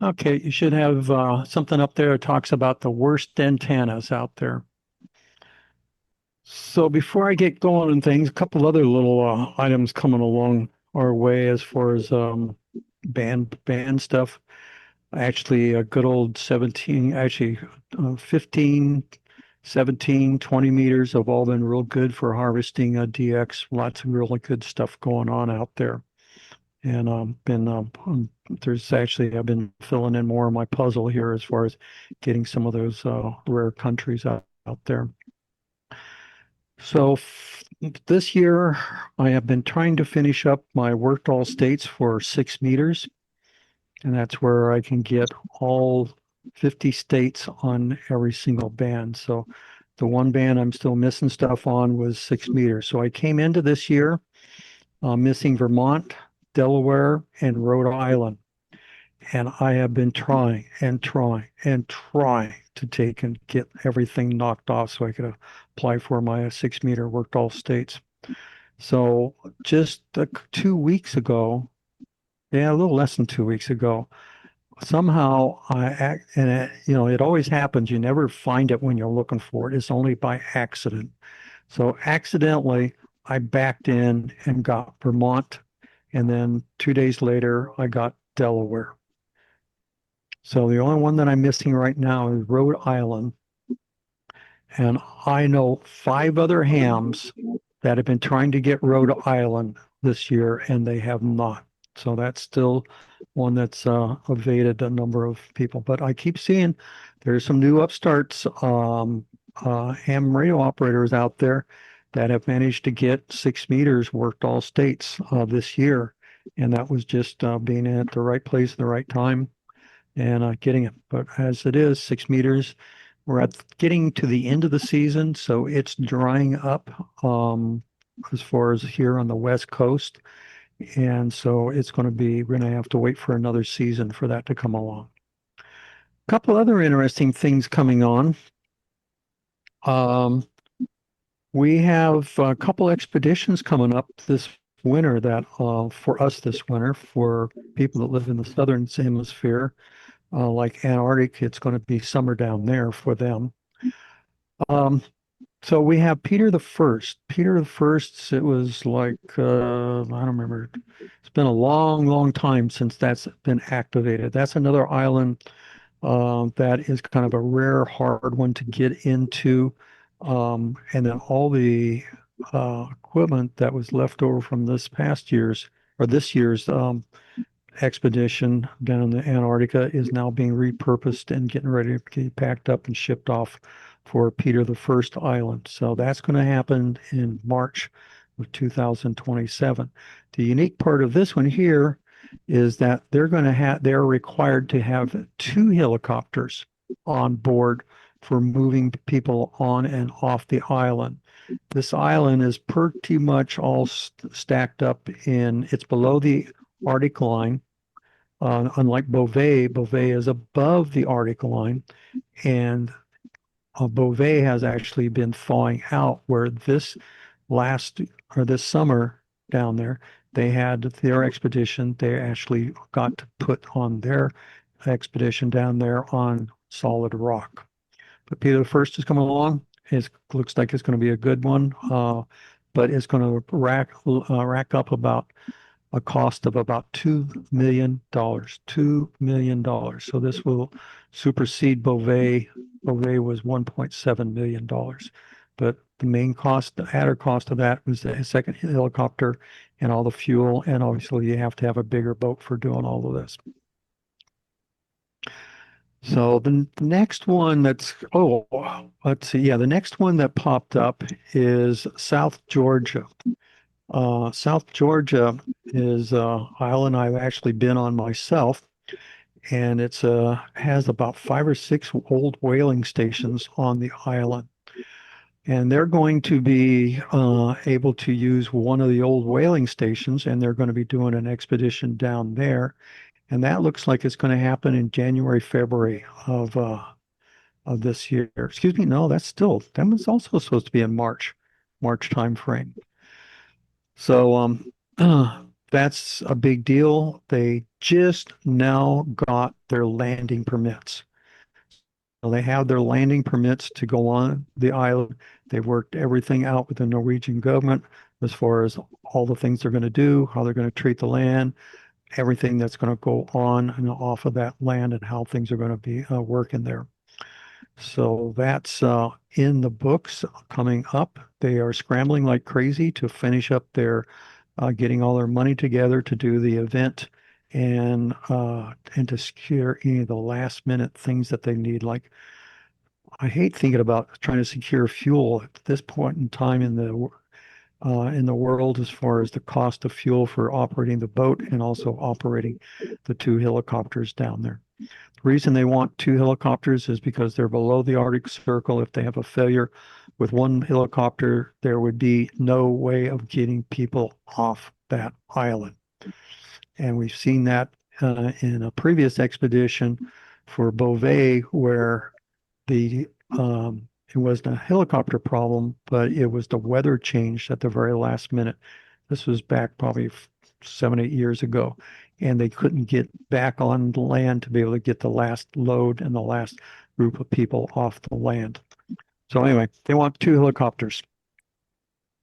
Okay, you should have something up there that talks about the worst antennas out there. So before I get going on things, a couple other little items coming along our way as far as band stuff. Actually, a good old 17, actually 15, 17, 20 meters have all been real good for harvesting DX. Lots of really good stuff going on out there. And there's actually, I've been filling in more of my puzzle here as far as getting some of those rare countries out there. So this year, I have been trying to finish up my worked all states for 6 meters, and that's where I can get all 50 states on every single band. So the one band I'm still missing stuff on was 6 meters. So I came into this year missing Vermont, Delaware, and Rhode Island. And I have been trying and trying and trying to take and get everything knocked off so I could apply for my 6 meter worked all states. So just 2 weeks ago, yeah, a little less than 2 weeks ago, somehow and it always happens. You never find it when you're looking for it. It's only by accident. So accidentally, I backed in and got Vermont, and then 2 days later, I got Delaware. So the only one that I'm missing right now is Rhode Island. And I know 5 other hams that have been trying to get Rhode Island this year, and they have not. So that's still one that's evaded a number of people. But I keep seeing there's some new upstarts, ham radio operators out there that have managed to get 6 meters worked all states this year. And that was just being at the right place at the right time and getting it. But as it is, 6 meters, we're at getting to the end of the season, so it's drying up as far as here on the West Coast. And so we're going to have to wait for another season for that to come along. A couple other interesting things coming on. Um, we have a couple expeditions coming up this winter that for us this winter, for people that live in the southern hemisphere, like Antarctic, it's going to be summer down there for them. Um, so we have Peter the First. Peter the First, it was like, I don't remember. It's been a long, long time since that's been activated. That's another island that is kind of a rare, hard one to get into. And then all the equipment that was left over from this year's expedition down in the Antarctica is now being repurposed and getting ready to get packed up and shipped off for Peter the First Island. So that's going to happen in March of 2027. The unique part of this one here is that they're required to have 2 helicopters on board for moving people on and off the island. This island is pretty much all stacked up it's below the Arctic line. Unlike Beauvais, Beauvais is above the Arctic line, and Beauvais has actually been thawing out. Where this summer down there, they had their expedition. They actually got to put on their expedition down there on solid rock. But Peter the First is coming along. It looks like it's going to be a good one, but it's going to rack up about a cost of about $2 million. $2 million. So this will supersede Beauvais. Beauvais was $1.7 million. But the main cost, the added cost of that was the second helicopter and all the fuel. And obviously you have to have a bigger boat for doing all of this. So the next one let's see. Yeah, the next one that popped up is South Georgia. South Georgia is an island I've actually been on myself, and it's has about 5 or 6 old whaling stations on the island. And they're going to be able to use one of the old whaling stations, and they're going to be doing an expedition down there. And that looks like it's going to happen in January, February of this year. Excuse me, no, that was also supposed to be in March time frame. So that's a big deal. They just now got their landing permits. So they have their landing permits to go on the island. They've worked everything out with the Norwegian government as far as all the things they're going to do, how they're going to treat the land, everything that's going to go on and off of that land, and how things are going to be working there. So that's in the books coming up. They are scrambling like crazy to finish up their getting all their money together to do the event and to secure any of the last minute things that they need. Like I hate thinking about trying to secure fuel at this point in time in the world as far as the cost of fuel for operating the boat and also operating the two helicopters down there. The reason they want two helicopters is because they're below the Arctic Circle. If they have a failure with one helicopter, there would be no way of getting people off that island. And we've seen that in a previous expedition for Beauvais, where the it wasn't a helicopter problem, but it was the weather changed at the very last minute. This was back probably 7, 8 years ago, and they couldn't get back on the land to be able to get the last load and the last group of people off the land. So anyway, they want two helicopters.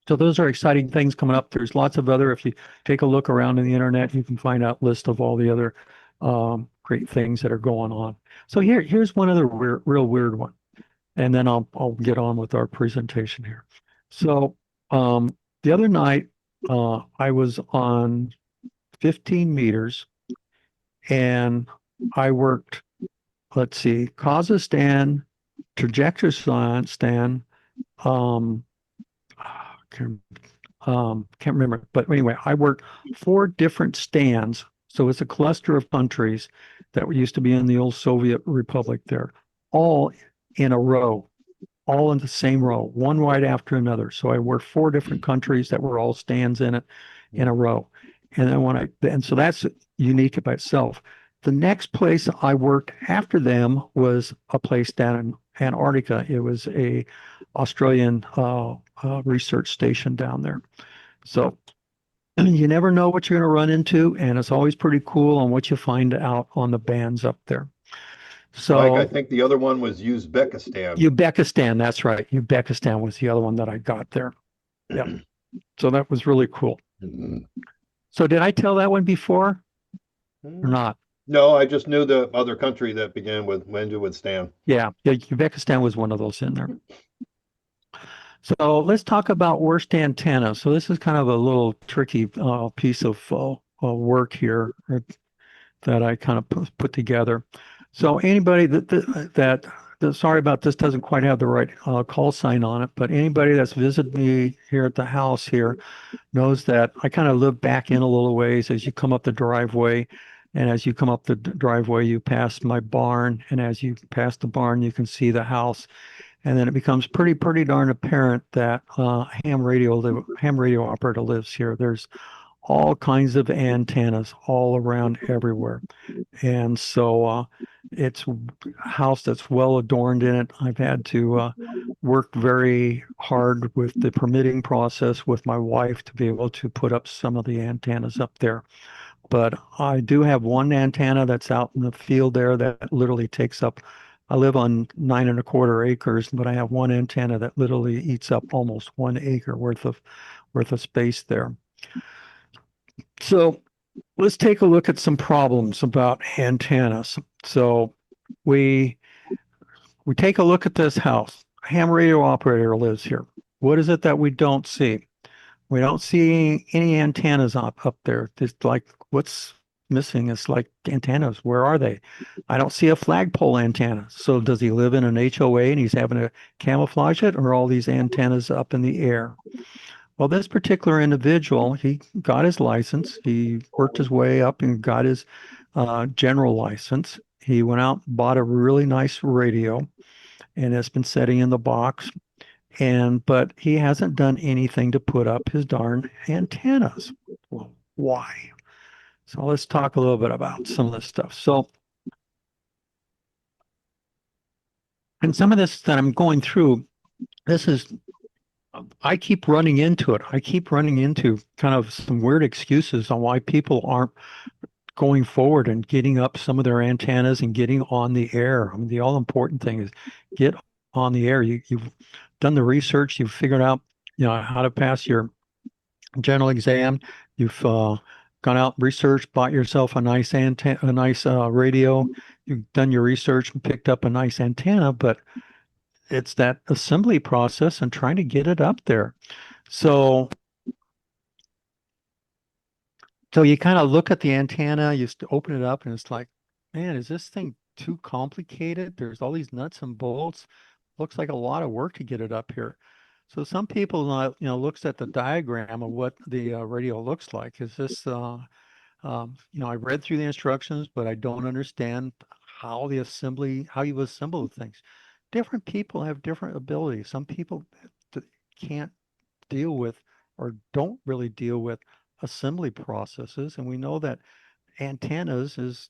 So those are exciting things coming up. There's lots of other, if you take a look around in the internet, you can find out list of all the other great things that are going on. So here's one other real weird one. And then I'll get on with our presentation here. So the other night I was on 15 meters and I worked, let's see, Kazakhstan, Tajikistan, can't remember, but anyway, I worked 4 different stands. So it's a cluster of countries that used to be in the old Soviet Republic there, all in a row, all in the same row, one right after another. So I worked 4 different countries that were all stands in it in a row. And then so that's unique by itself. The next place I worked after them was a place down in Antarctica. It was a Australian research station down there. So you never know what you're going to run into, and it's always pretty cool on what you find out on the bands up there. So Mike, I think the other one was Uzbekistan. Uzbekistan, that's right. Uzbekistan was the other one that I got there. Yeah. So that was really cool. So did I tell that one before or not? No, I just knew the other country that began with Uzbekistan. Yeah, Uzbekistan was one of those in there. So let's talk about worst antenna. So this is kind of a little tricky piece of work here that I kind of put together. So anybody that sorry about this, doesn't quite have the right call sign on it, but anybody that's visited me here at the house here knows that I kind of live back in a little ways as you come up the driveway. And as you come up the driveway, you pass my barn. And as you pass the barn, you can see the house. And then it becomes pretty darn apparent that ham radio operator lives here. There's all kinds of antennas all around everywhere. And so it's a house that's well adorned in it. I've had to work very hard with the permitting process with my wife to be able to put up some of the antennas up there. But I do have one antenna that's out in the field there that literally takes up, I live on 9¼ acres, but I have one antenna that literally eats up almost 1 acre worth of space there. So let's take a look at some problems about antennas. So we take a look at this house. Ham radio operator lives here. What is it that we don't see? We don't see any antennas up there. It's like what's missing is like antennas. Where are they? I don't see a flagpole antenna. So does he live in an HOA and he's having to camouflage it, or are all these antennas up in the air? Well, this particular individual, he got his license. He worked his way up and got his general license. He went out and bought a really nice radio, and it's been sitting in the box. But he hasn't done anything to put up his darn antennas. Well, why? So let's talk a little bit about some of this stuff. So, and some of this that I'm going through, I keep running into it. I keep running into kind of some weird excuses on why people aren't going forward and getting up some of their antennas and getting on the air. I mean, the all important thing is get on the air. You've done the research, you've figured out, how to pass your general exam. You've gone out, researched, bought yourself a nice antenna, a nice radio. You've done your research and picked up a nice antenna, but it's that assembly process and trying to get it up there. So, so you kind of look at the antenna, open it up, and it's like, man, is this thing too complicated? There's all these nuts and bolts. Looks like a lot of work to get it up here. So some people, looks at the diagram of what the radio looks like. Is this, I read through the instructions, but I don't understand how you assemble things. Different people have different abilities. Some people can't deal with or don't really deal with assembly processes. And we know that antennas is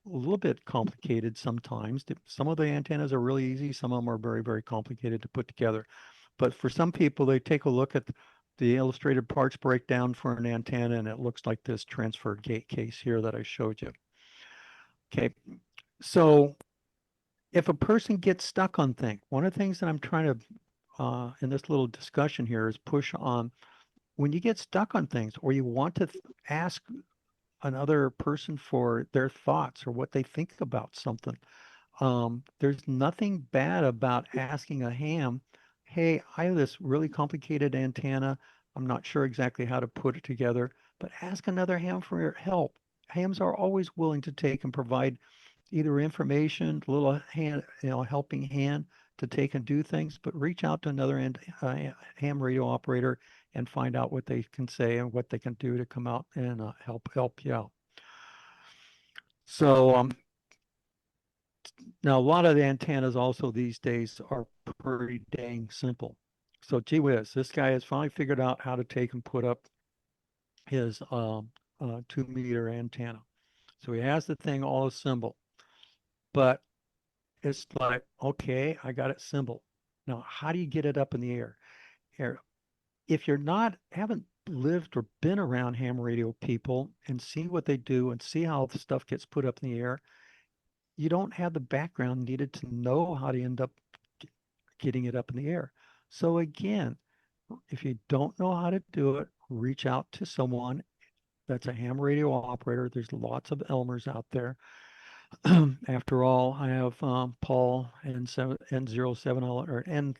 a little bit complicated sometimes. Some of the antennas are really easy. Some of them are very, very complicated to put together. But for some people, they take a look at the illustrated parts breakdown for an antenna, and it looks like this transfer gate case here that I showed you. Okay, so if a person gets stuck on things, one of the things that I'm trying to, in this little discussion here, is push on when you get stuck on things or you want to ask another person for their thoughts or what they think about something. There's nothing bad about asking a ham, hey, I have this really complicated antenna. I'm not sure exactly how to put it together, but ask another ham for help. Hams are always willing to take and provide either information, a little hand, helping hand to take and do things, but reach out to another ham radio operator and find out what they can say and what they can do to come out and help you out. So now a lot of the antennas also these days are pretty dang simple. So gee whiz, this guy has finally figured out how to take and put up his 2-meter antenna. So he has the thing all assembled, but it's like, okay, I got it assembled. Now, how do you get it up in the air? If you're not, haven't lived or been around ham radio people and see what they do and see how the stuff gets put up in the air, you don't have the background needed to know how to end up getting it up in the air. So again, if you don't know how to do it, reach out to someone that's a ham radio operator. There's lots of Elmers out there. After all, I have Paul N07 or N,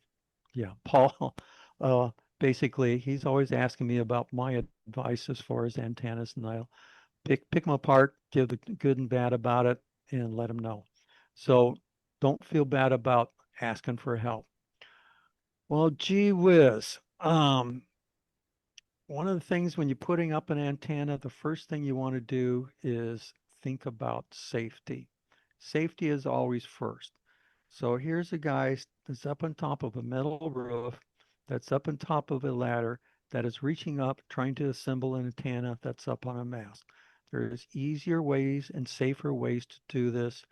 yeah, Paul. Uh, Basically, he's always asking me about my advice as far as antennas, and I'll pick them apart, give the good and bad about it, and let them know. So don't feel bad about asking for help. Well, gee whiz. One of the things when you're putting up an antenna, the first thing you want to do is think about safety. Safety is always first. So here's a guy that's up on top of a metal roof, that's up on top of a ladder, that is reaching up, trying to assemble an antenna that's up on a mast. There's easier ways and safer ways to do this.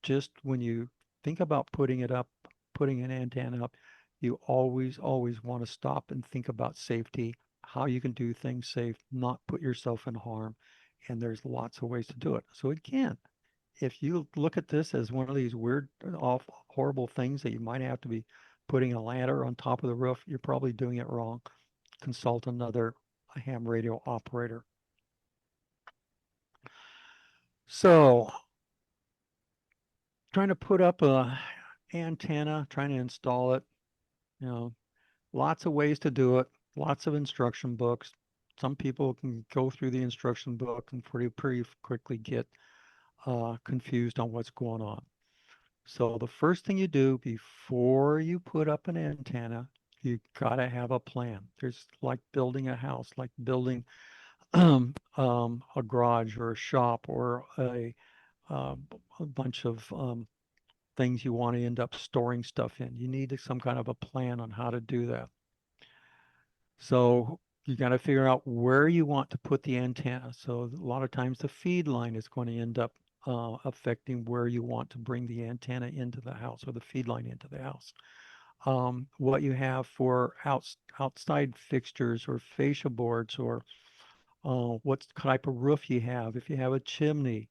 Just when you think about putting it up, putting an antenna up, you always, always want to stop and think about safety, how you can do things safe, not put yourself in harm. And there's lots of ways to do it. So again, if you look at this as one of these weird, awful, horrible things that you might have to be putting a ladder on top of the roof, you're probably doing it wrong. Consult another ham radio operator. So trying to put up a antenna, trying to install it, you know, lots of ways to do it, lots of instruction books. Some people can go through the instruction book and pretty quickly get confused on what's going on. So the first thing you do before you put up an antenna, you gotta have a plan. There's like building a house, like building a garage or a shop or a bunch of things you want to end up storing stuff in. You need some kind of a plan on how to do that. So you got to figure out where you want to put the antenna. So a lot of times the feed line is going to end up affecting where you want to bring the antenna into the house or the feed line into the house. What you have for outside fixtures or fascia boards or what type of roof you have, if you have a chimney,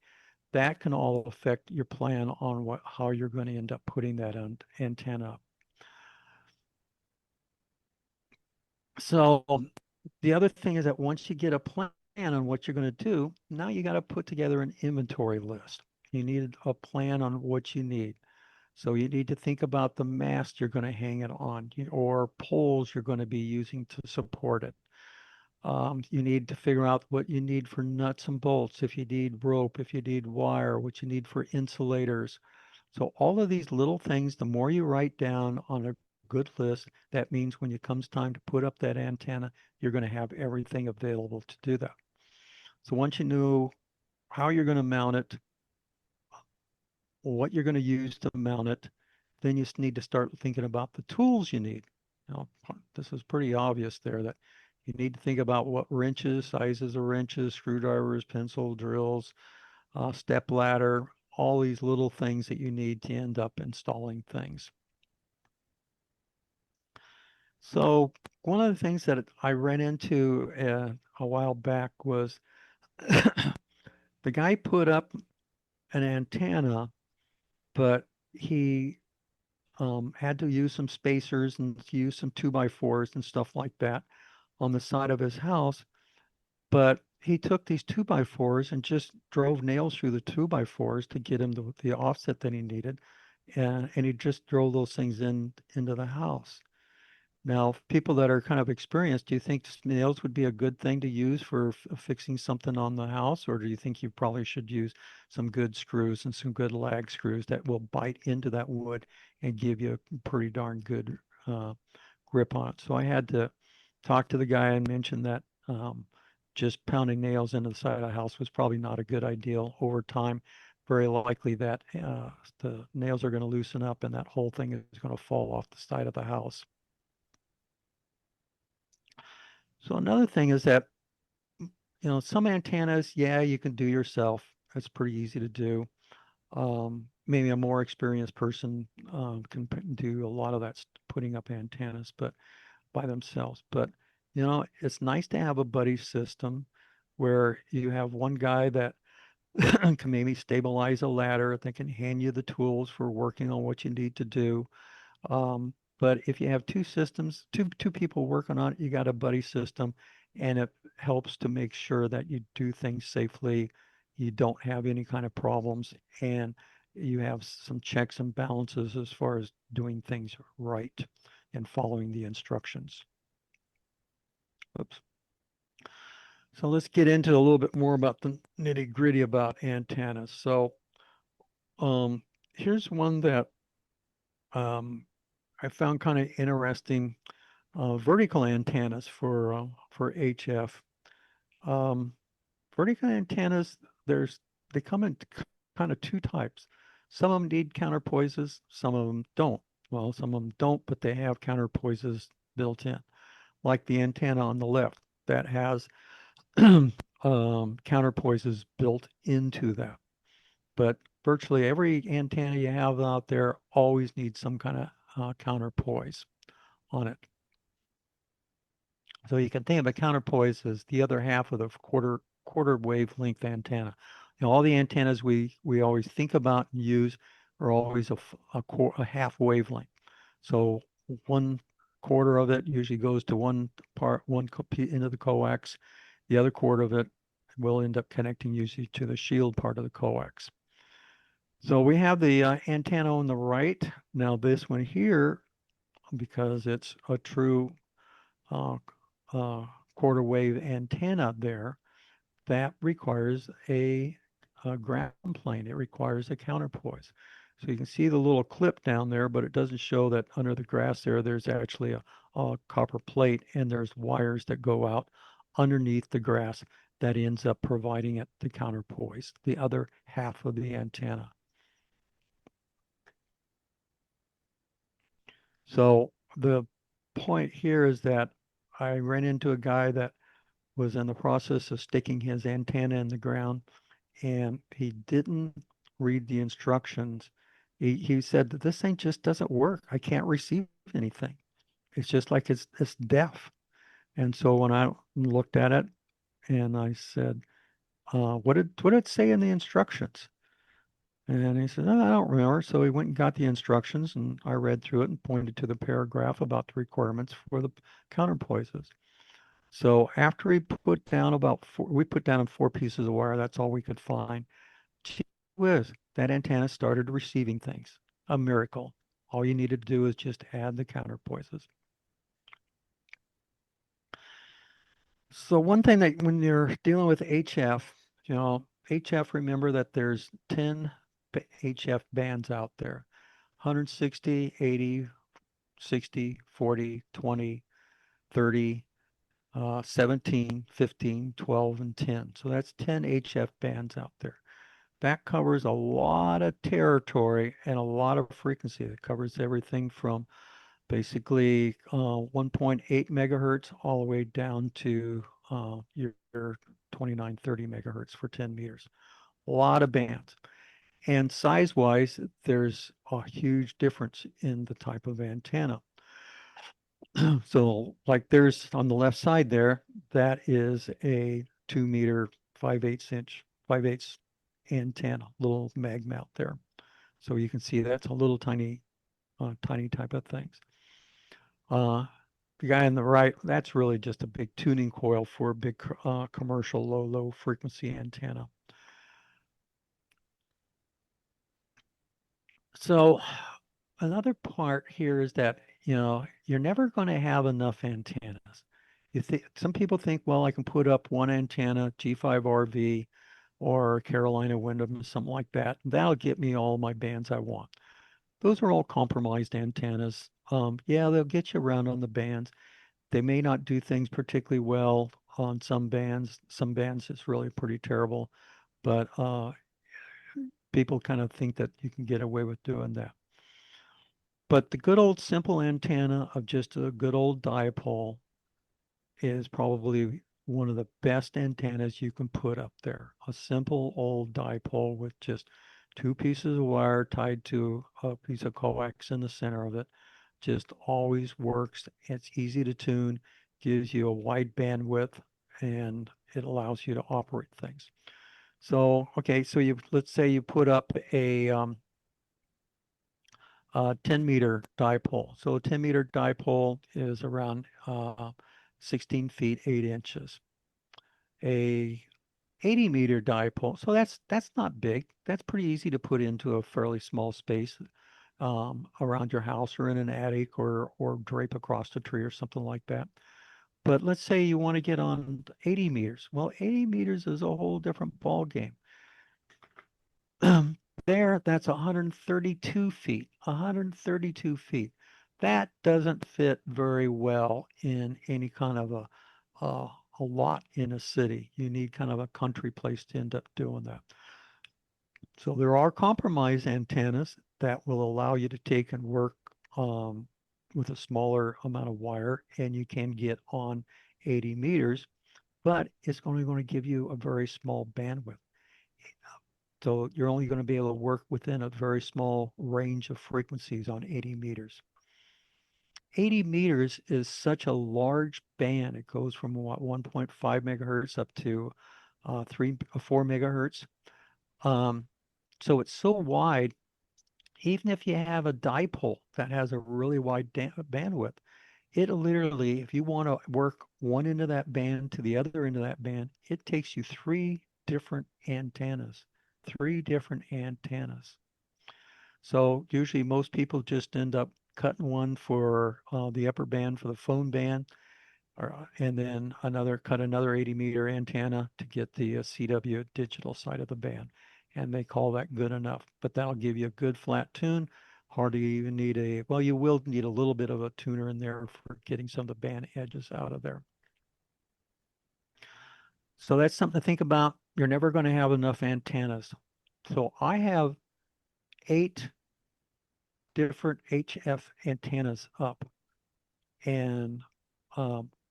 that can all affect your plan on how you're going to end up putting that antenna up. So the other thing is that once you get a plan on what you're going to do, now you got to put together an inventory list. You need a plan on what you need. So you need to think about the mast you're going to hang it on, or poles you're going to be using to support it. You need to figure out what you need for nuts and bolts, if you need rope, if you need wire, what you need for insulators. So all of these little things, the more you write down on a good list, that means when it comes time to put up that antenna, you're going to have everything available to do that. So once you know how you're going to mount it, what you're going to use to mount it, then you need to start thinking about the tools you need. Now, this is pretty obvious there that you need to think about what wrenches, sizes of wrenches, screwdrivers, pencil, drills, step ladder, all these little things that you need to end up installing things. So one of the things that I ran into a while back was the guy put up an antenna, but he had to use some spacers and use some 2x4s and stuff like that on the side of his house. But he took these 2x4s and just drove nails through the 2x4s to get him the offset that he needed. And he just drove those things into the house. Now, people that are kind of experienced, do you think nails would be a good thing to use for fixing something on the house? Or do you think you probably should use some good screws and some good lag screws that will bite into that wood and give you a pretty darn good grip on it? So I had to talk to the guy and mention that just pounding nails into the side of the house was probably not a good idea over time. Very likely that the nails are going to loosen up and that whole thing is going to fall off the side of the house. So another thing is that, some antennas, yeah, you can do yourself. It's pretty easy to do. Maybe a more experienced person can do a lot of that, putting up antennas, but by themselves. But, it's nice to have a buddy system where you have one guy that can maybe stabilize a ladder, that can hand you the tools for working on what you need to do. But if you have two systems, two people working on it, you got a buddy system, and it helps to make sure that you do things safely, you don't have any kind of problems, and you have some checks and balances as far as doing things right and following the instructions. Oops. So let's get into a little bit more about the nitty gritty about antennas. So here's one that I found kind of interesting. Vertical antennas for HF. Um, Vertical antennas, they come in kind of two types. Some of them need counterpoises, some of them don't. Well, some of them don't, but they have counterpoises built in, like the antenna on the left that has counterpoises built into that. But virtually every antenna you have out there always needs some kind of counterpoise on it. So you can think of a counterpoise as the other half of the quarter wavelength antenna. All the antennas we always think about and use are always a half wavelength. So 1/4 of it usually goes to one into the coax. The other quarter of it will end up connecting usually to the shield part of the coax. So we have the antenna on the right. Now this one here, because it's a true quarter wave antenna there, that requires a ground plane. It requires a counterpoise. So you can see the little clip down there, but it doesn't show that under the grass there's actually a copper plate, and there's wires that go out underneath the grass that ends up providing it the counterpoise, the other half of the antenna. So the point here is that I ran into a guy that was in the process of sticking his antenna in the ground, and he didn't read the instructions. He said that this thing just doesn't work. I can't receive anything. It's just like it's deaf. And so when I looked at it, And I said, what did it say in the instructions? And he said, "Oh, I don't remember." So he went and got the instructions, and I read through it and pointed to the paragraph about the requirements for the counterpoises. So after he put down we put down 4 pieces of wire. That's all we could find. Gee whiz, that antenna started receiving things. A miracle. All you needed to do is just add the counterpoises. So one thing that when you're dealing with HF, HF, remember that there's 10 HF bands out there. 160, 80, 60, 40, 20, 30, 17, 15, 12, and 10. So that's 10 HF bands out there. That covers a lot of territory and a lot of frequency. It covers everything from basically 1.8 megahertz all the way down to your 29, 30 megahertz for 10 meters. A lot of bands. And size-wise, there's a huge difference in the type of antenna. So like there's on the left side there, that is a 2 meter, 5/8 inch, 5/8 antenna, little mag mount there. So you can see that's a little tiny, tiny type of things. The guy on the right, that's really just a big tuning coil for a big commercial low frequency antenna. So another part here is that, you're never going to have enough antennas. Some people think, well, I can put up one antenna, G5RV or Carolina Windom, something like that. That'll get me all my bands I want. Those are all compromised antennas. Yeah, they'll get you around on the bands. They may not do things particularly well on some bands. Some bands it's really pretty terrible, but people kind of think that you can get away with doing that. But the good old simple antenna of just a good old dipole is probably one of the best antennas you can put up there. A simple old dipole with just 2 pieces of wire tied to a piece of coax in the center of it. Just always works. It's easy to tune, gives you a wide bandwidth, and it allows you to operate things. So, okay, so let's say you put up a 10-meter dipole. So a 10-meter dipole is around 16 feet 8 inches. A 80-meter dipole, so that's not big. That's pretty easy to put into a fairly small space around your house or in an attic or drape across a tree or something like that. But let's say you want to get on 80 meters. Well, 80 meters is a whole different ball game. That's 132 feet. 132 feet. That doesn't fit very well in any kind of a lot in a city. You need kind of a country place to end up doing that. So there are compromise antennas that will allow you to take and work with a smaller amount of wire, and you can get on 80 meters, but it's only going to give you a very small bandwidth. So you're only going to be able to work within a very small range of frequencies on 80 meters. 80 meters is such a large band. It goes from what, 1.5 megahertz up to 4 megahertz. So it's so wide, even if you have a dipole that has a really wide bandwidth, it literally, if you want to work one end of that band to the other end of that band, it takes you 3 different antennas. 3 different antennas. So usually most people just end up cutting one for the upper band for the phone band, and then cut another 80-meter antenna to get the CW digital side of the band. And they call that good enough. But that'll give you a good flat tune. Hardly even need well, you will need a little bit of a tuner in there for getting some of the band edges out of there. So that's something to think about. You're never going to have enough antennas. So I have 8 different HF antennas up, and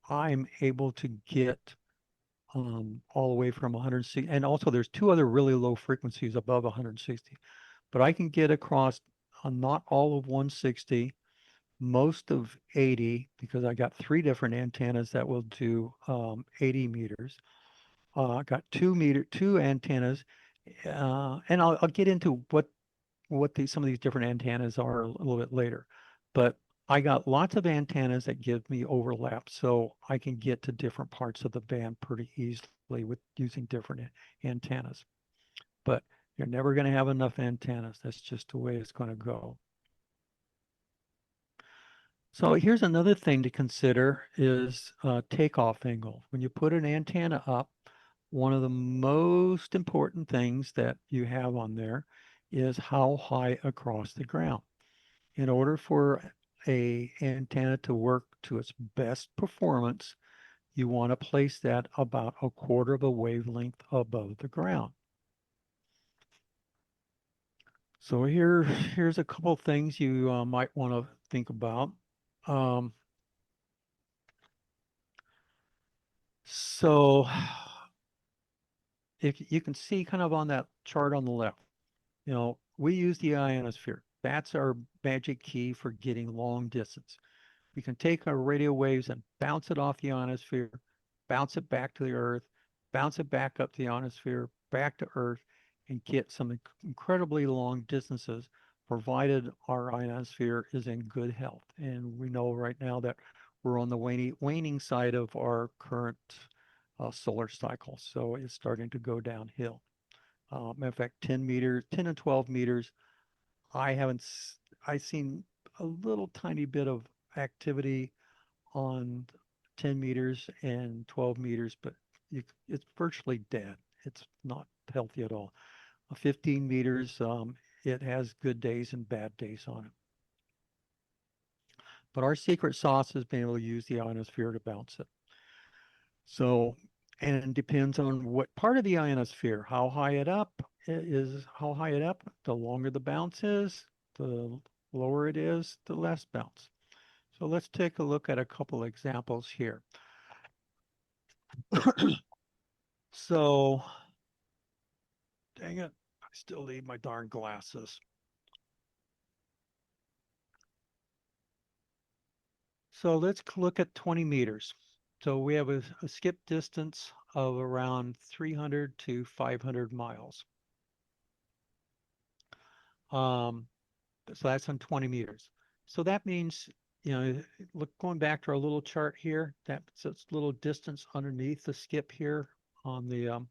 I'm able to get all the way from 160, and also there's 2 other really low frequencies above 160, but I can get across not all of 160, most of 80, because I got 3 different antennas that will do 80 meters. I got 2 antennas, and I'll get into what some of these different antennas are a little bit later. But I got lots of antennas that give me overlap, so I can get to different parts of the band pretty easily with using different antennas. But you're never going to have enough antennas. That's just the way it's going to go. So here's another thing to consider is takeoff angle. When you put an antenna up, one of the most important things that you have on there is how high across the ground. In order for a antenna to work to its best performance, you want to place that about a quarter of a wavelength above the ground. So here's a couple things you might want to think about. Um, so if you can see kind of on that chart on the left, we use the ionosphere. That's our magic key for getting long distance. We can take our radio waves and bounce it off the ionosphere, bounce it back to the Earth, bounce it back up the ionosphere, back to Earth, and get some incredibly long distances, provided our ionosphere is in good health. And we know right now that we're on the waning side of our current solar cycle, so it's starting to go downhill. Matter of fact, 10 meters, 10 and 12 meters, I haven't, I've seen a little tiny bit of activity on 10 meters and 12 meters, but it's virtually dead. It's not healthy at all. 15 meters, it has good days and bad days on it. But our secret sauce has been able to use the ionosphere to bounce it. So, and it depends on what part of the ionosphere, how high it up is, how high it up, the longer the bounce is, the lower it is, the less bounce. So let's take a look at a couple examples here. So, dang it, I still need my darn glasses. So let's look at 20 meters. So we have a skip distance of around 300 to 500 miles. Um, so that's on 20 meters. So that means, look, going back to our little chart here, that's a little distance underneath the skip here on the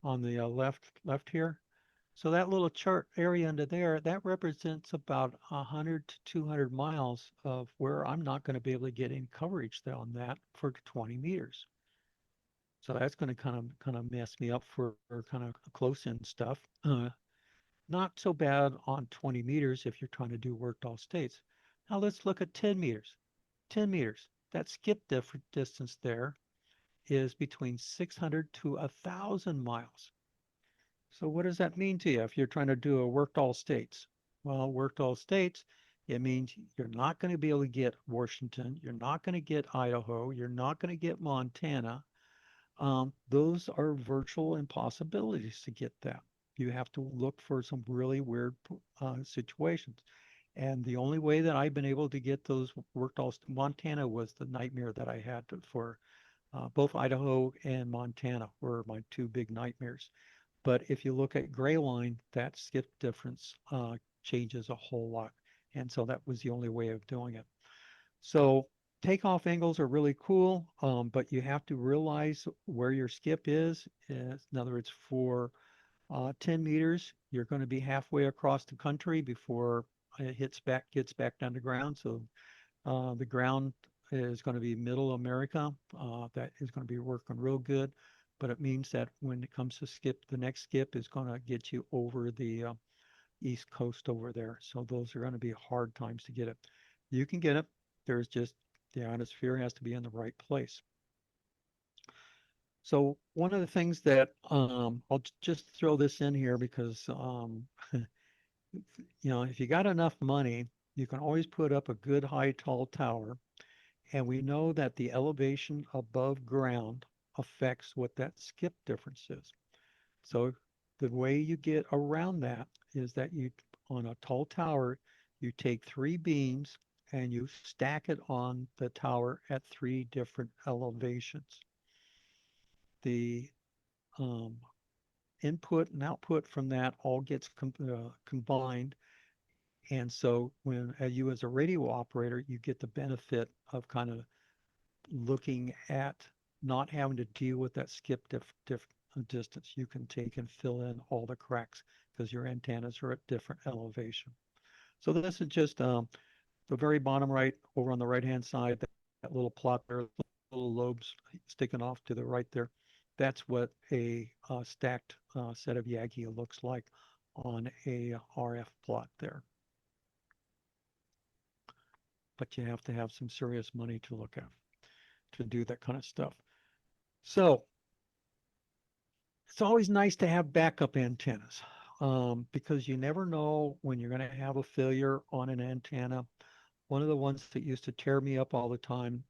left here. So that little chart area under there, that represents about 100 to 200 miles of where I'm not going to be able to get any coverage on that for 20 meters. So that's going to kind of mess me up for kind of close in stuff. Not so bad on 20 meters if you're trying to do worked all states. Now let's look at 10 meters. 10 meters. That skip distance there is between 600 to 1,000 miles. So what does that mean to you if you're trying to do a worked all states? Well, worked all states, it means you're not going to be able to get Washington, you're not going to get Idaho, you're not going to get Montana. Those are virtual impossibilities to get that. You have to look for some really weird situations. And the only way that I've been able to get those worked all, Montana was the nightmare that I had for both Idaho and Montana were my two big nightmares. But if you look at gray line, that skip difference changes a whole lot. And so that was the only way of doing it. So takeoff angles are really cool, but you have to realize where your skip is. In other words, for 10 meters, you're going to be halfway across the country before it gets back down to ground. So the ground is going to be middle America. That is going to be working real good, but it means that when it comes to skip, the next skip is going to get you over the East Coast over there. So those are going to be hard times to get it. You can get it. There's just the ionosphere has to be in the right place. So one of the things that I'll just throw this in here because if you got enough money, you can always put up a good high tall tower. And we know that the elevation above ground affects what that skip difference is. So the way you get around that is that on a tall tower, you take 3 beams and you stack it on the tower at 3 different elevations. The input and output from that all gets combined. And so when you as a radio operator, you get the benefit of kind of looking at not having to deal with that skip distance. You can take and fill in all the cracks because your antennas are at different elevation. So this is just the very bottom right over on the right hand side, that little plot there, little lobes sticking off to the right there. That's what a stacked set of Yagi looks like on a RF plot there. But you have to have some serious money to look at to do that kind of stuff. So it's always nice to have backup antennas because you never know when you're going to have a failure on an antenna. One of the ones that used to tear me up all the time,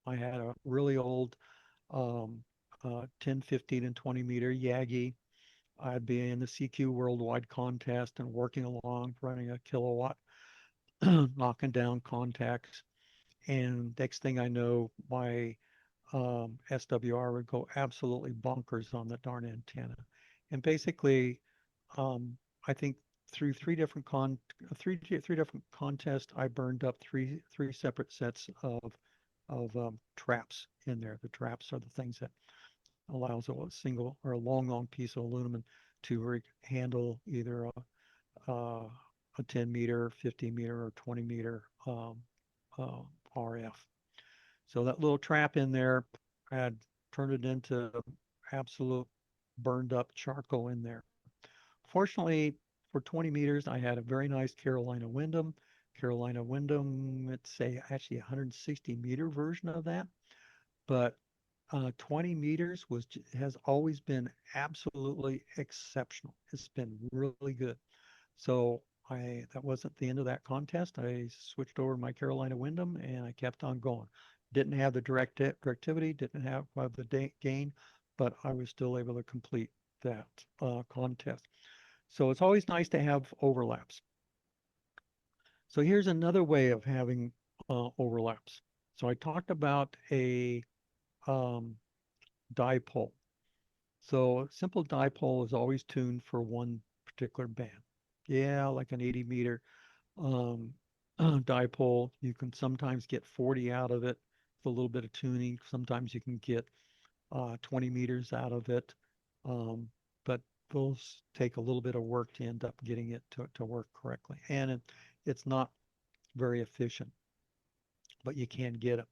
I had a really old 10, 15, and 20 meter Yagi. I'd be in the CQ Worldwide contest and working along, running a kilowatt, knocking down contacts. And next thing I know, my SWR would go absolutely bonkers on the darn antenna. And basically, I think through three different contests, I burned up three separate sets of traps in there. The traps are the things that allows a single or a long piece of aluminum to handle either a 10 meter, 50 meter, or 20 meter RF. So that little trap in there had turned it into absolute burned up charcoal in there. Fortunately, for 20 meters, I had a very nice Carolina Windom. Carolina Windom, it's actually a 160 meter version of that, but 20 meters has always been absolutely exceptional. It's been really good. So that wasn't the end of that contest. I switched over to my Carolina Windom and I kept on going. Didn't have the directivity, didn't have the gain, but I was still able to complete that contest. So it's always nice to have overlaps. So here's another way of having overlaps. So I talked about a dipole. So a simple dipole is always tuned for one particular band. Yeah, like an 80 meter um, dipole. You can sometimes get 40 out of it with a little bit of tuning. Sometimes you can get 20 meters out of it. But those take a little bit of work to end up getting it to work correctly. And it's not very efficient, but you can get it.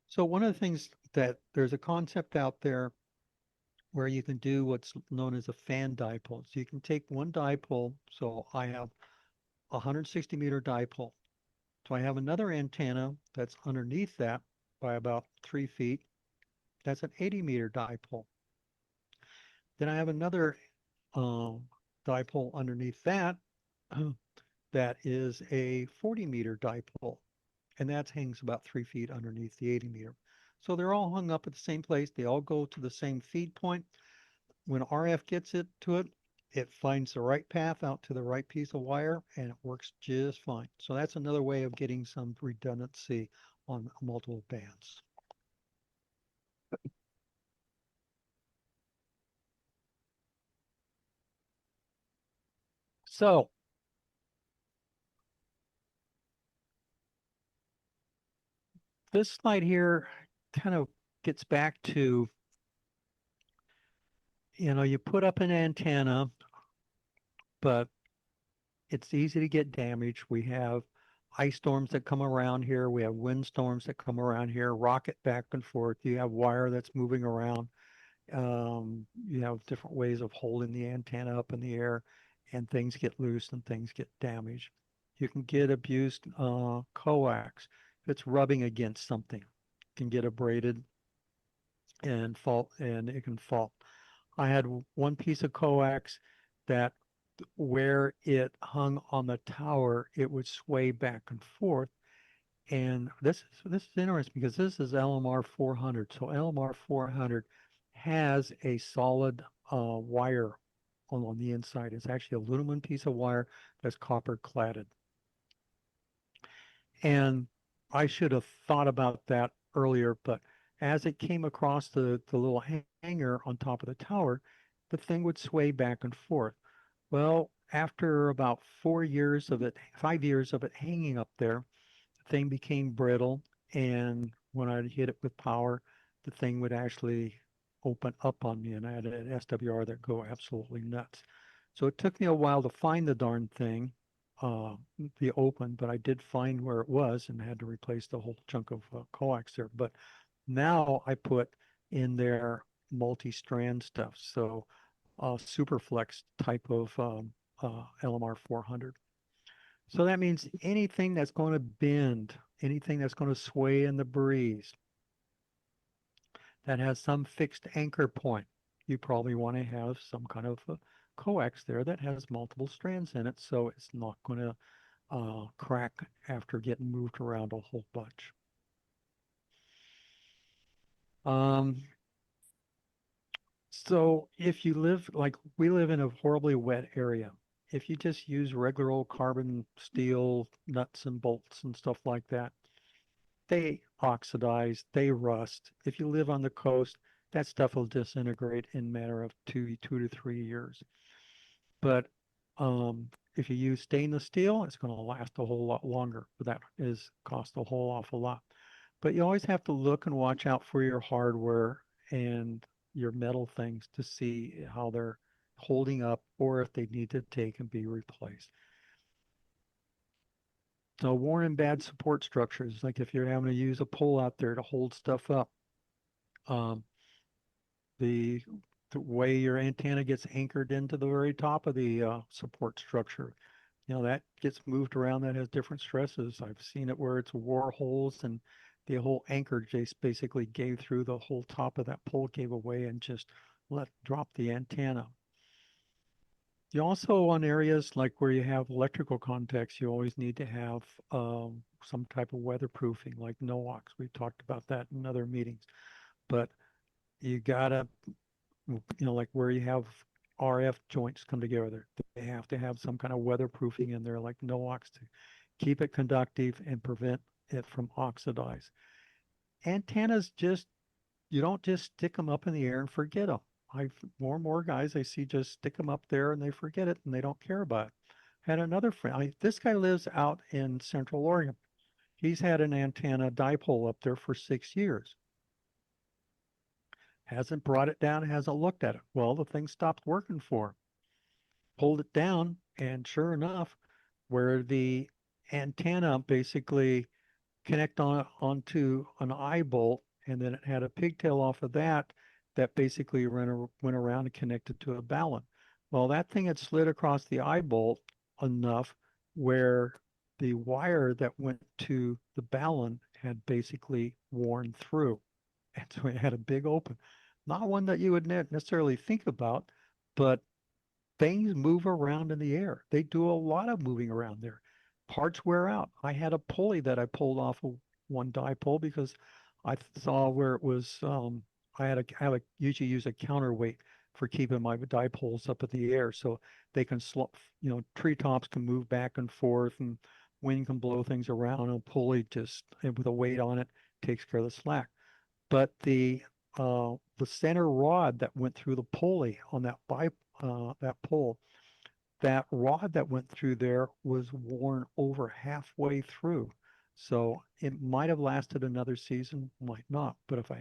So one of the things that there's a concept out there where you can do what's known as a fan dipole. So you can take one dipole. So I have a 160 meter dipole. So I have another antenna that's underneath that by about 3 feet. That's an 80 meter dipole. Then I have another dipole underneath that that is a 40 meter dipole. And that hangs about 3 feet underneath the 80 meter. So they're all hung up at the same place. They all go to the same feed point. When RF gets it to it, it finds the right path out to the right piece of wire and it works just fine. So that's another way of getting some redundancy on multiple bands. So this slide here kind of gets back to, you put up an antenna, but it's easy to get damaged. We have ice storms that come around here. We have wind storms that come around here, rocket back and forth. You have wire that's moving around. You have different ways of holding the antenna up in the air, and things get loose and things get damaged. You can get abused coax. If it's rubbing against something, it can get abraded and fault, and it can fault. I had one piece of coax that where it hung on the tower, it would sway back and forth. And this is interesting because this is LMR 400. So LMR 400 has a solid wire on the inside. It's actually a aluminum piece of wire that's copper cladded. And I should have thought about that earlier, but as it came across the little hanger on top of the tower, the thing would sway back and forth. Well, after about 4 years of it, 5 years of it hanging up there, the thing became brittle. And when I'd hit it with power, the thing would actually open up on me. And I had an SWR that go absolutely nuts. So it took me a while to find the darn thing, uh, the open, but I did find where it was and had to replace the whole chunk of coax there. But now I put in there multi-strand stuff. So Superflex type of LMR 400. So that means anything that's going to bend, anything that's going to sway in the breeze, that has some fixed anchor point, you probably want to have some kind of a coax there that has multiple strands in it, so it's not going to crack after getting moved around a whole bunch. Um, so if you live, like we live in a horribly wet area, if you just use regular old carbon steel nuts and bolts and stuff like that, they oxidize, they rust. If you live on the coast, that stuff will disintegrate in a matter of 2 to 3 years. But if you use stainless steel, it's going to last a whole lot longer, but that is cost a whole awful lot. But you always have to look and watch out for your hardware and your metal things to see how they're holding up or if they need to take and be replaced. So worn and bad support structures, like if you're having to use a pole out there to hold stuff up, um, the the way your antenna gets anchored into the very top of the support structure, that gets moved around. That has different stresses. I've seen it where it's war holes and the whole anchor just basically gave through the whole top of that pole, gave away and just let drop the antenna. You also, on areas like where you have electrical contacts, you always need to have some type of weatherproofing like NOAX. We've talked about that in other meetings. But you gotta, like where you have RF joints come together, they have to have some kind of weatherproofing in there like NOAX to keep it conductive and prevent it from oxidize. Antennas just, you don't just stick them up in the air and forget them. I've more and more guys I see just stick them up there and they forget it and they don't care about it. Had another friend, this guy lives out in Central Oregon. He's had an antenna dipole up there for 6 years. Hasn't brought it down, hasn't looked at it. Well, the thing stopped working for him. Pulled it down, and sure enough, where the antenna basically connect onto an eye bolt, and then it had a pigtail off of that that basically went around and connected to a balun. Well, that thing had slid across the eye bolt enough where the wire that went to the balun had basically worn through. And so it had a big open. Not one that you would necessarily think about, but things move around in the air. They do a lot of moving around there. Parts wear out. I had a pulley that I pulled off of one dipole because I saw where it was. Usually use a counterweight for keeping my dipoles up in the air, so they can slope. Treetops can move back and forth, and wind can blow things around. And a pulley just with a weight on it takes care of the slack. But the center rod that went through the pulley on that pole, that rod that went through there was worn over halfway through. So it might have lasted another season, might not. But if I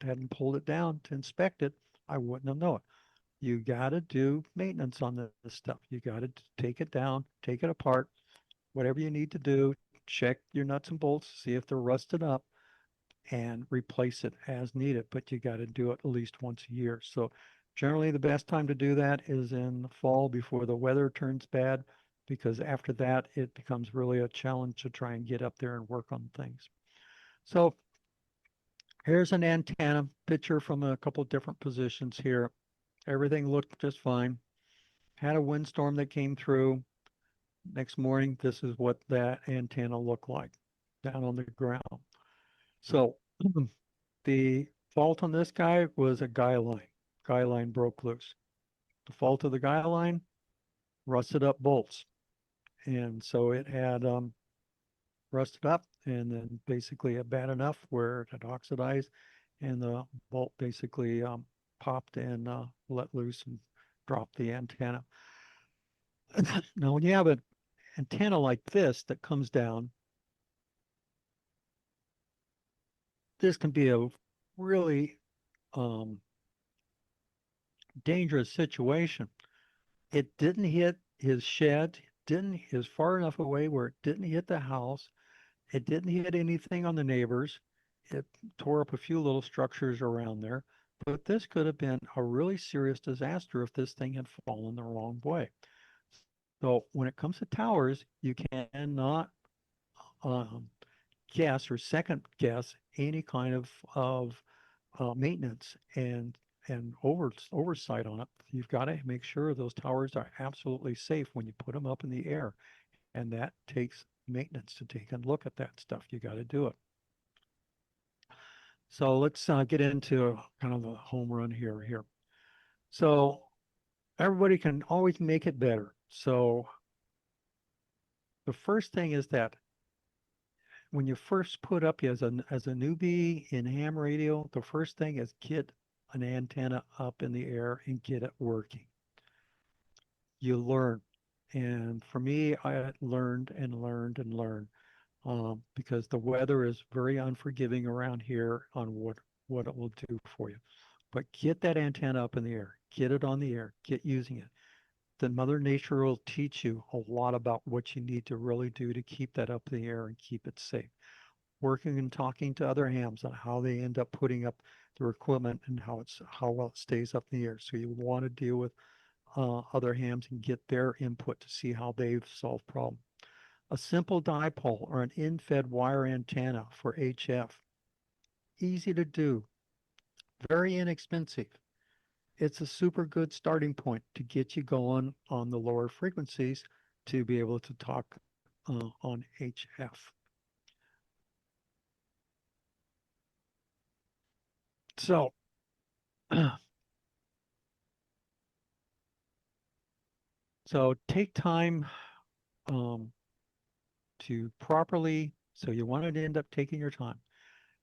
hadn't pulled it down to inspect it, I wouldn't have known. You got to do maintenance on this stuff. You got to take it down, take it apart, whatever you need to do. Check your nuts and bolts, see if they're rusted up, and replace it as needed, but you got to do it at least once a year. So generally the best time to do that is in the fall before the weather turns bad, because after that it becomes really a challenge to try and get up there and work on things. So here's an antenna picture from a couple of different positions here. Everything looked just fine. Had a windstorm that came through. Next morning, this is what that antenna looked like down on the ground. So the fault on this guy was a guy line. Guy line broke loose. The fault of the guy line, rusted up bolts. And so it had rusted up and then basically bad enough where it had oxidized and the bolt basically popped and let loose and dropped the antenna. Now, when you have an antenna like this that comes down, this can be a really um, dangerous situation. It didn't hit his shed, didn't is far enough away where it didn't hit the house. It didn't hit anything on the neighbors. It tore up a few little structures around there. But this could have been a really serious disaster if this thing had fallen the wrong way. So when it comes to towers, you cannot um, guess or second guess any kind of maintenance and oversight on it. You've got to make sure those towers are absolutely safe when you put them up in the air, and that takes maintenance to take a look at that stuff. You got to do it. So let's get into kind of the home run here. So everybody can always make it better. So the first thing is that when you first put up as a newbie in ham radio, the first thing is get an antenna up in the air and get it working. You learn. And for me, I learned and learned and learned because the weather is very unforgiving around here on what it will do for you. But get that antenna up in the air, get it on the air, get using it. Then Mother Nature will teach you a lot about what you need to really do to keep that up in the air and keep it safe. Working and talking to other hams on how they end up putting up their equipment and how well it stays up in the air. So you want to deal with other hams and get their input to see how they've solved problems. A simple dipole or an in-fed wire antenna for HF. Easy to do, very inexpensive. It's a super good starting point to get you going on the lower frequencies to be able to talk on HF. So, so take time um, to properly. So you want to end up taking your time.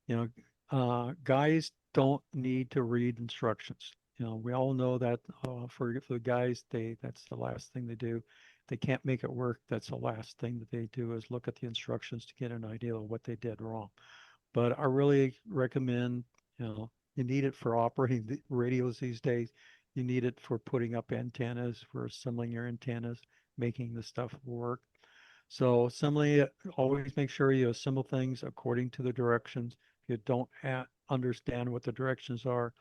You know, guys don't need to read instructions. You know, we all know that for the guys, that's the last thing they do. They can't make it work. That's the last thing that they do is look at the instructions to get an idea of what they did wrong. But I really recommend, you need it for operating the radios these days. You need it for putting up antennas, for assembling your antennas, making the stuff work. So assembly, always make sure you assemble things according to the directions. If you don't understand what the directions are,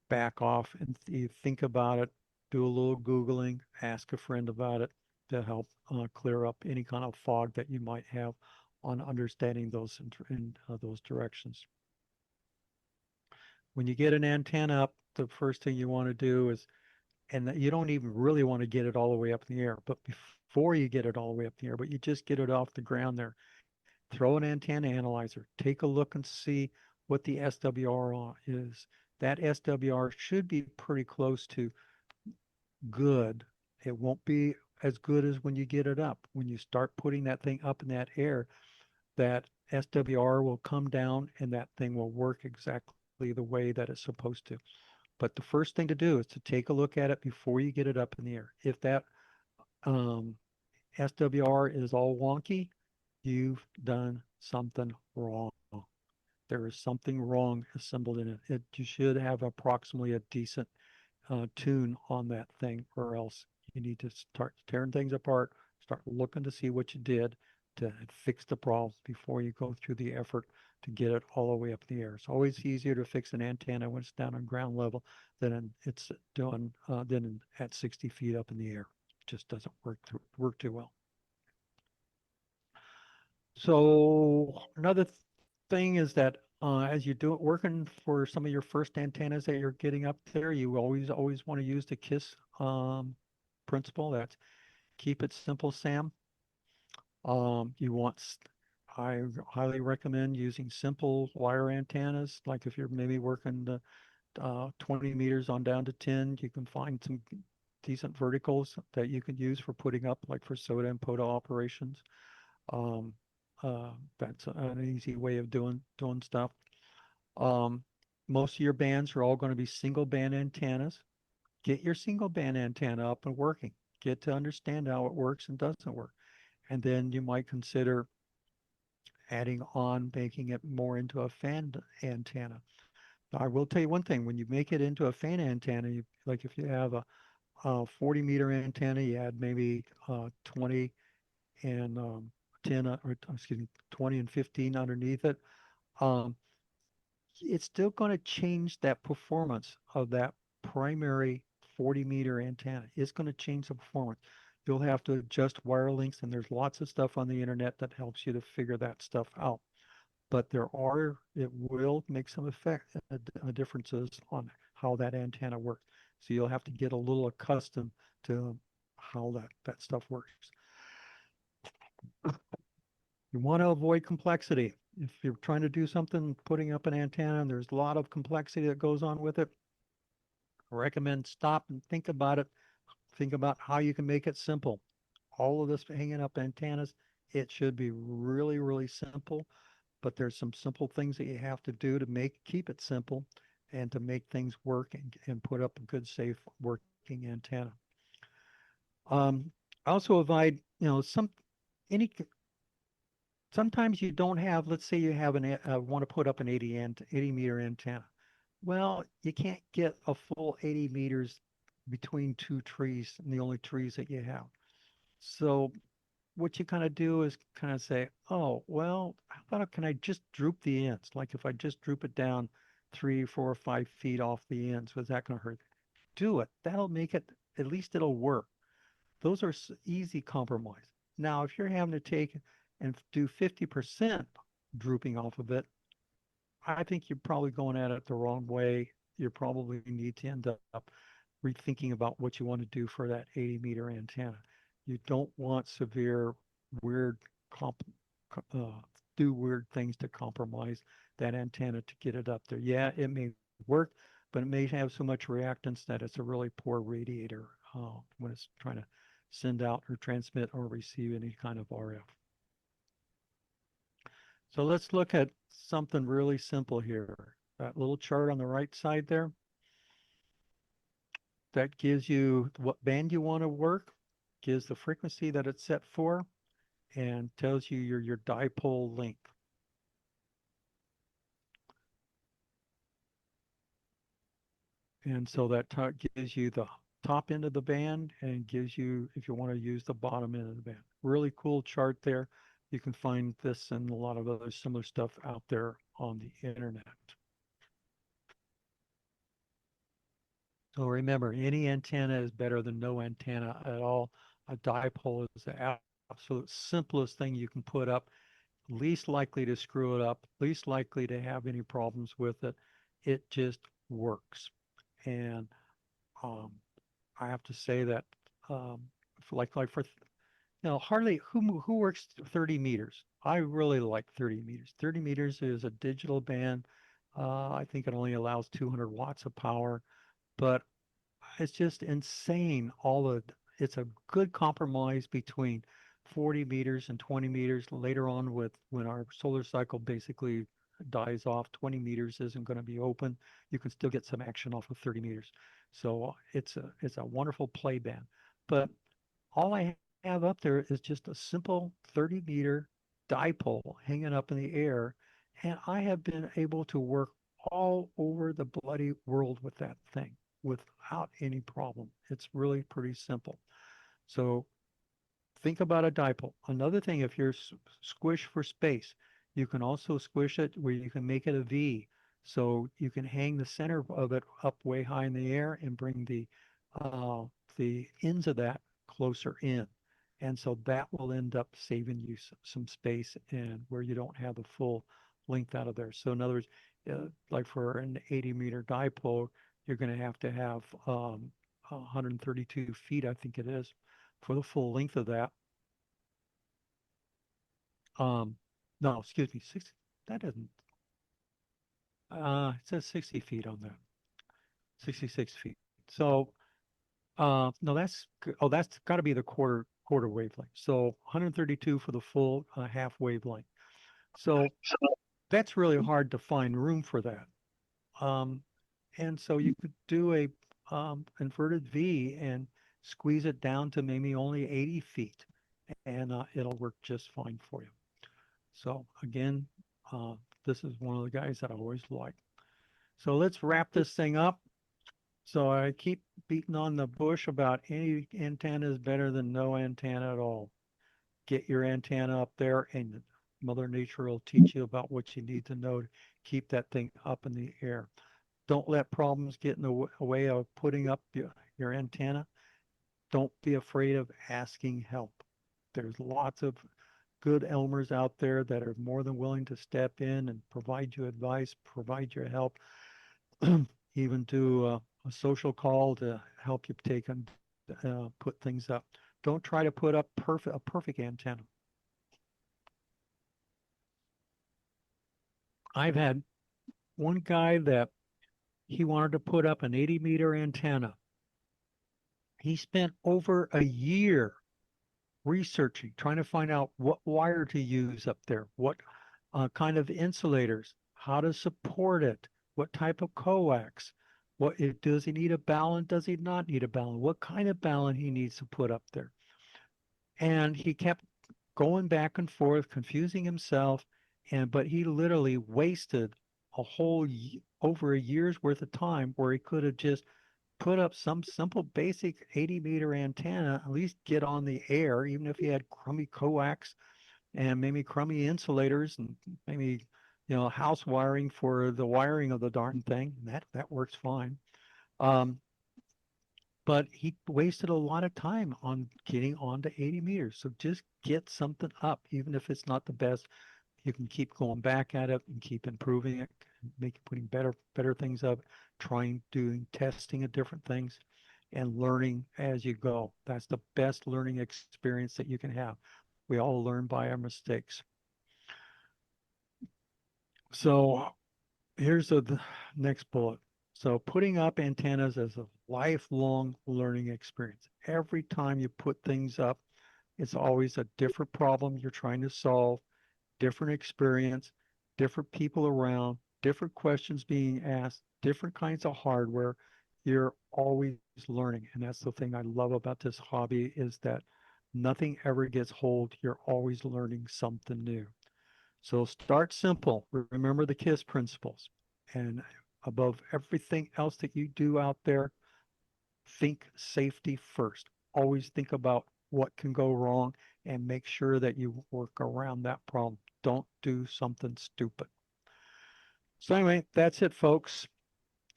back off and you think about it, do a little Googling, ask a friend about it to help clear up any kind of fog that you might have on understanding those directions. When you get an antenna up, the first thing you want to do is, and you don't even really want to get it all the way up in the air, but before you get it all the way up in the air, but you just get it off the ground there, throw an antenna analyzer, take a look and see what the SWR is. That SWR should be pretty close to good. It won't be as good as when you get it up. When you start putting that thing up in that air, that SWR will come down and that thing will work exactly the way that it's supposed to. But the first thing to do is to take a look at it before you get it up in the air. If that um, SWR is all wonky, you've done something wrong. There is something wrong assembled in it. You should have approximately a decent tune on that thing, or else you need to start tearing things apart, start looking to see what you did to fix the problems before you go through the effort to get it all the way up in the air. It's always easier to fix an antenna when it's down on ground level it's doing than at 60 feet up in the air. It just doesn't work too well. So another thing is that as you do it, working for some of your first antennas that you're getting up there, you always want to use the KISS principle. That's keep it simple, Sam. You want, I highly recommend using simple wire antennas. Like if you're maybe working the 20 meters on down to 10, you can find some decent verticals that you can use for putting up, like for SOTA and POTA operations. That's an easy way of doing stuff. Um, most of your bands are all going to be single band antennas. Get your single band antenna up and working. Get to understand how it works and doesn't work. And then you might consider adding on, making it more into a fan antenna. I will tell you one thing, when you make it into a fan antenna, like if you have a 40-meter antenna, you add maybe 20 and 10, or excuse me, 20 and 15 underneath it. Um, it's still going to change that performance of that primary 40-meter antenna. It's going to change the performance. You'll have to adjust wire lengths, and there's lots of stuff on the internet that helps you to figure that stuff out. But it will make some differences on how that antenna works. So you'll have to get a little accustomed to how that stuff works. You want to avoid complexity. If you're trying to do something, putting up an antenna, and there's a lot of complexity that goes on with it, I recommend stop and think about it. Think about how you can make it simple. All of this hanging up antennas, it should be really, really simple, but there's some simple things that you have to do to keep it simple and to make things work and put up a good, safe working antenna. I also avoid, any sometimes you don't have, let's say you have want to put up an 80 meter antenna. Well, you can't get a full 80 meters between two trees and the only trees that you have. So what you kind of do is kind of say, oh, well, how about can I just droop the ends? Like if I just droop it down 3, 4, 5 feet off the ends, was that going to hurt? Do it. That'll make it, at least it'll work. Those are easy compromise. Now, if you're having to take and do 50% drooping off of it, I think you're probably going at it the wrong way. You probably need to end up rethinking about what you want to do for that 80-meter antenna. You don't want severe, weird, uh, do weird things to compromise that antenna to get it up there. Yeah, it may work, but it may have so much reactance that it's a really poor radiator when it's trying to send out or transmit or receive any kind of RF. So let's look at something really simple here. That little chart on the right side there, that gives you what band you want to work, gives the frequency that it's set for, and tells you your dipole length. And so that gives you the top end of the band and gives you, if you want to use the bottom end of the band. Really cool chart there. You can find this and a lot of other similar stuff out there on the internet. So remember, any antenna is better than no antenna at all. A dipole is the absolute simplest thing you can put up, least likely to screw it up, least likely to have any problems with it. It just works. And um, I have to say that, for hardly who works 30 meters. I really like 30 meters. 30 meters is a digital band. I think it only allows 200 watts of power, but it's just insane. It's a good compromise between 40 meters and 20 meters. Later on, when our solar cycle basically dies off, 20 meters isn't going to be open. You can still get some action off of 30 meters. So it's a wonderful play band. But all I have up there is just a simple 30-meter dipole hanging up in the air, and I have been able to work all over the bloody world with that thing without any problem. It's really pretty simple. So think about a dipole. Another thing, if you're squish for space, you can also squish it where you can make it a V. So you can hang the center of it up way high in the air and bring the ends of that closer in. And so that will end up saving you some space and where you don't have the full length out of there. So in other words, like for an 80-meter dipole, you're going to have 132 feet, I think it is, for the full length of that. No, excuse me, 60, that isn't, it says 60 feet on that, 66 feet. So, no, that's got to be the quarter wavelength. So 132 for the full half wavelength. So that's really hard to find room for that. And so you could do a inverted V and squeeze it down to maybe only 80 feet, and it'll work just fine for you. So again, uh, this is one of the guys that I always like. So let's wrap this thing up. So I keep beating on the bush about any antenna is better than no antenna at all. Get your antenna up there, and Mother Nature will teach you about what you need to know to keep that thing up in the air. Don't let problems get in the way of putting up your antenna. Don't be afraid of asking help. There's lots of good Elmers out there that are more than willing to step in and provide you advice, provide you help, even do a social call to help you take and put things up. Don't try to put up a perfect antenna. I've had one guy that he wanted to put up an 80-meter antenna. He spent over a year researching, trying to find out what wire to use up there, what kind of insulators, how to support it, what type of coax, does he need a balun? Does he not need a balun? What kind of balun he needs to put up there? And he kept going back and forth, confusing himself, but he literally wasted a whole over a year's worth of time where he could have just put up some simple basic 80-meter antenna, at least get on the air, even if he had crummy coax and maybe crummy insulators and maybe house wiring for the wiring of the darn thing. That works fine. But he wasted a lot of time on getting onto 80 meters. So just get something up, even if it's not the best. You can keep going back at it and keep improving it, putting better things up, doing testing of different things, and learning as you go. That's the best learning experience that you can have. We all learn by our mistakes. So here's the next bullet. So putting up antennas is a lifelong learning experience. Every time you put things up, it's always a different problem you're trying to solve, different experience, different people around, different questions being asked, different kinds of hardware. You're always learning. And that's the thing I love about this hobby is that nothing ever gets old. You're always learning something new. So start simple. Remember the KISS principles. And above everything else that you do out there, think safety first. Always think about what can go wrong and make sure that you work around that problem. Don't do something stupid. So anyway, that's it, folks.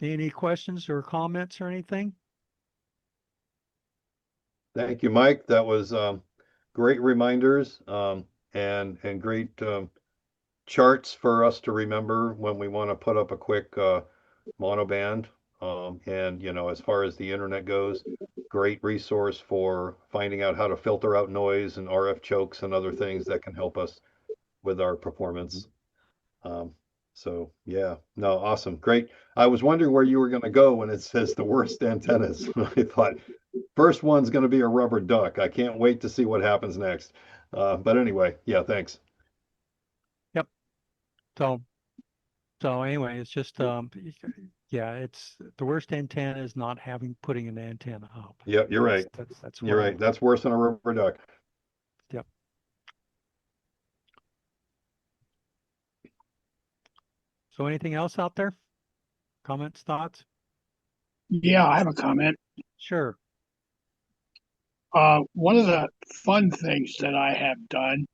Any questions or comments or anything? Thank you, Mike. That was great reminders and great charts for us to remember when we want to put up a quick monoband. And as far as the internet goes, great resource for finding out how to filter out noise and RF chokes and other things that can help us with our performance. So yeah, no, awesome, great. I was wondering where you were going to go when it says the worst antennas. I thought first one's going to be a rubber duck. I can't wait to see what happens next. But anyway, yeah, thanks. Yep. So anyway, it's just yeah, it's the worst antenna is not putting an antenna up. Yeah, you're right. That's You're right. That's worse than a rubber duck. Yep. So anything else out there? Comments, thoughts? Yeah, I have a comment. Sure. One of the fun things that I have done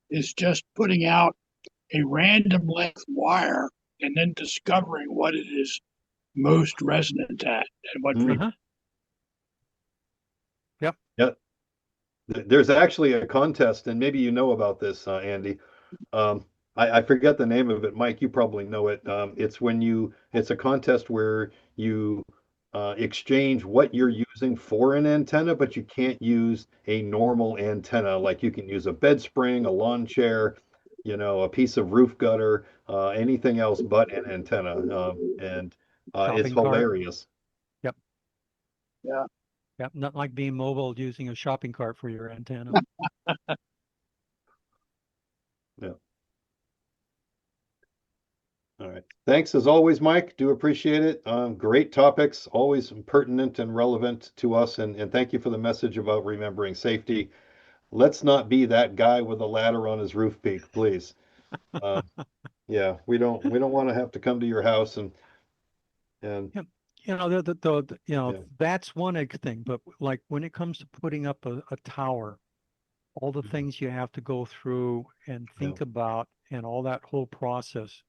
is just putting out a random length wire and then discovering what it is most resonant at and what Mm. Uh-huh. Yep. Yep. There's actually a contest, and maybe you know about this, Andy. Um, I forget the name of it. Mike, you probably know it. It's a contest where you exchange what you're using for an antenna, but you can't use a normal antenna. Like you can use a bed spring, a lawn chair, a piece of roof gutter, anything else but an antenna. And it's Shopping cart. hilarious. Yep. Yeah. Yep. Not like being mobile using a shopping cart for your antenna. Yeah. All right. right. Thanks as always, Mike. Do appreciate it. Great topics, always pertinent and relevant to us. And thank you for the message about remembering safety. Let's not be that guy with a ladder on his roof peak, please. Uh, yeah, we don't want to have to come to your house and Yeah, yeah, that's one thing, but like when it comes to putting up a tower, all the mhm, things you have to go through and yeah, think about and all that whole process,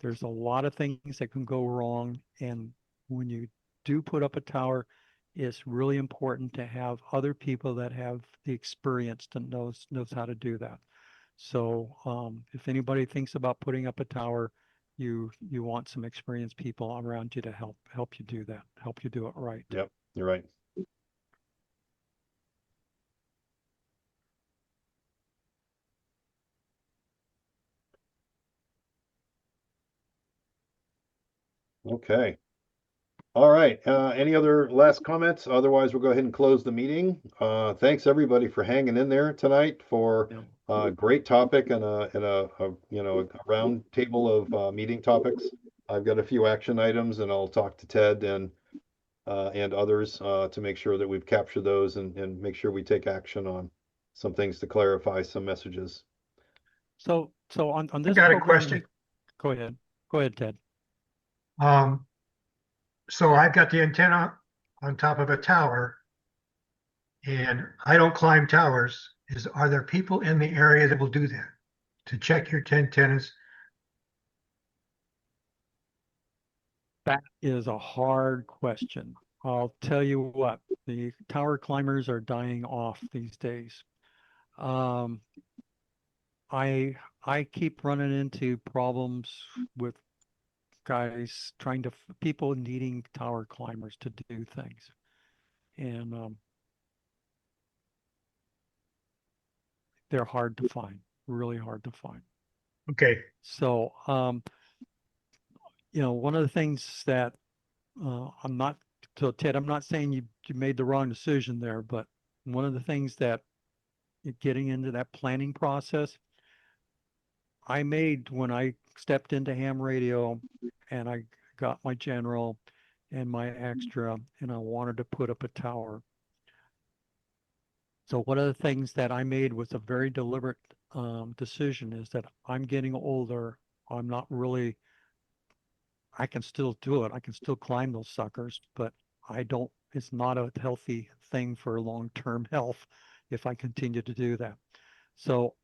there's a lot of things that can go wrong. And when you do put up a tower, it's really important to have other people that have the experience that knows how to do that. So if anybody thinks about putting up a tower, you want some experienced people around you to help you do that, help you do it right. yep, you're right. Okay. All right. Any other last comments? Otherwise, we'll go ahead and close the meeting. Thanks everybody for hanging in there tonight for Yeah. a great topic and a round table of meeting topics. I've got a few action items, and I'll talk to Ted and others to make sure that we've captured those and make sure we take action on some things to clarify some messages. So on I this got a program, question. go ahead. Go ahead, Ted. Um, so I've got the antenna on top of a tower and I don't climb towers. Are there people in the area that will do that to check your 10 antennas? That is a hard question. I'll tell you what, the tower climbers are dying off these days. Um, I I keep running into problems with guys trying to people needing tower climbers to do things, and they're hard to find, really hard to find. Okay. So one of the things that I'm not so Ted, I'm not saying you made the wrong decision there, but one of the things that getting into that planning process I made when I stepped into ham radio and I got my general and my extra and I wanted to put up a tower. So one of the things that I made was a very deliberate decision is that I'm getting older. I'm not really, I can still do it. I can still climb those suckers, but I don't, it's not a healthy thing for long-term health if I continue to do that. So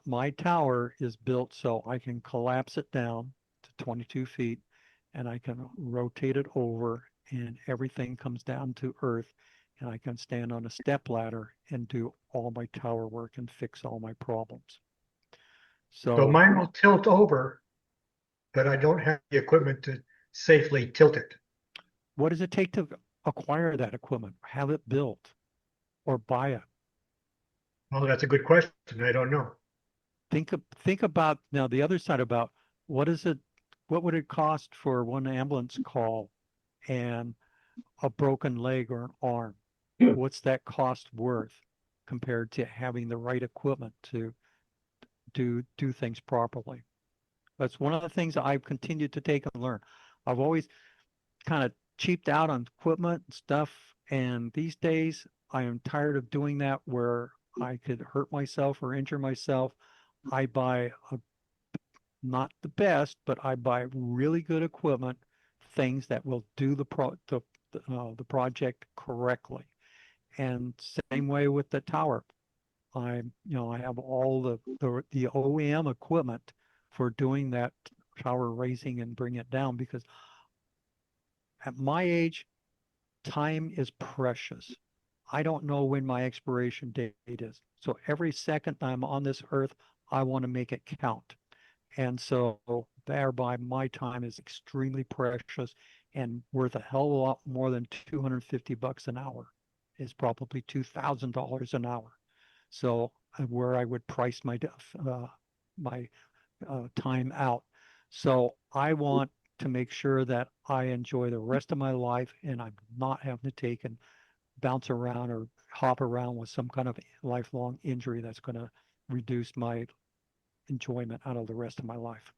my tower is built so I can collapse it down to 22 feet and I can rotate it over and everything comes down to earth and I can stand on a step ladder and do all my tower work and fix all my problems. So So mine will tilt over, but I don't have the equipment to safely tilt it. what does it take to acquire that equipment, have it built or buy it? Well, that's a good question. I don't know. Think about now the other side about what is it, what would it cost for one ambulance call and a broken leg or an arm? What's that cost worth compared to having the right equipment to do things properly? That's one of the things that I've continued to take and learn. I've always kind of cheaped out on equipment and stuff, and these days I am tired of doing that where I could hurt myself or injure myself. I buy not the best, but I buy really good equipment, things that will do the project correctly. And same way with the tower. I have all the OEM equipment for doing that tower raising and bring it down because at my age, time is precious. I don't know when my expiration date is. So every second I'm on this earth, I want to make it count. And so thereby my time is extremely precious and worth a hell of a lot more than $250 an hour. Is probably $2,000 an hour. So where I would price my time out. So I want to make sure that I enjoy the rest of my life and I'm not having to take and bounce around or hop around with some kind of lifelong injury that's going to reduce my enjoyment out of the rest of my life.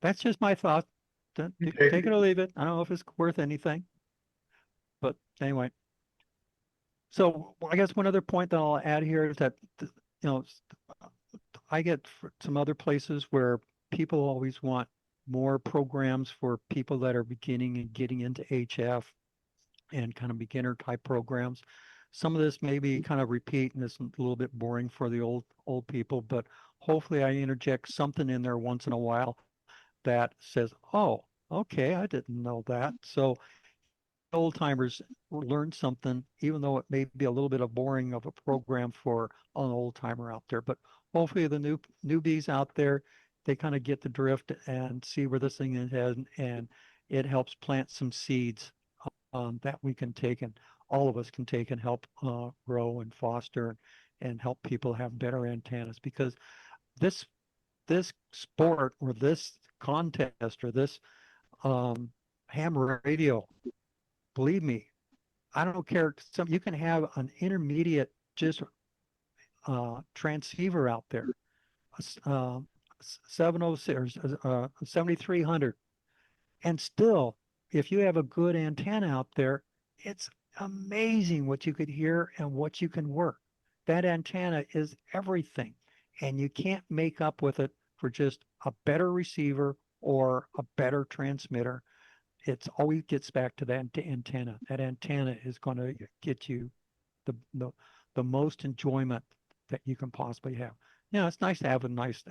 That's just my thought. Okay. Take it or leave it. I don't know if it's worth anything. But anyway. So I guess one other point that I'll add here is that, I get some other places where people always want more programs for people that are beginning and getting into HF and kind of beginner type programs. Some of this may be kind of repeat and it's a little bit boring for the old people, but hopefully I interject something in there once in a while that says, oh, okay, I didn't know that. So old timers learn something, even though it may be a little bit of boring of a program for an old timer out there. But hopefully the newbies out there, they kind of get the drift and see where this thing is heading, and it helps plant some seeds that we can take and all of us can take and help grow and foster and help people have better antennas, because this sport or this contest or this ham radio, believe me, I don't care. You can have an intermediate just transceiver out there, 706 or 7300, and still, if you have a good antenna out there, it's amazing what you could hear and what you can work. That antenna is everything, and you can't make up with it for just a better receiver or a better transmitter. It's always gets back to that antenna. That antenna is going to get you the most enjoyment that you can possibly have. Yeah, it's nice to have a nice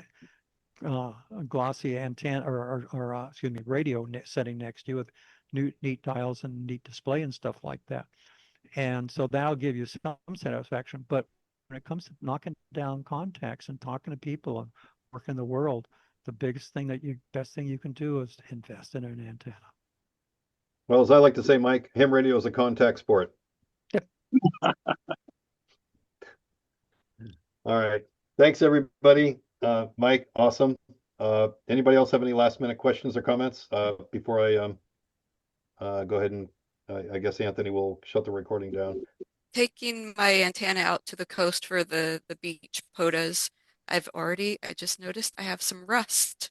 glossy antenna or excuse me, radio setting next to you with neat dials and neat display and stuff like that. And so that'll give you some satisfaction. But when it comes to knocking down contacts and talking to people and working the world, the best thing you can do is invest in an antenna. Well, as I like to say, Mike, ham radio is a contact sport. All right. Thanks, everybody. Mike, awesome. Anybody else have any last minute questions or comments before I go ahead and I guess Anthony will shut the recording down. Taking my antenna out to the coast for the beach POTAs, I just noticed I have some rust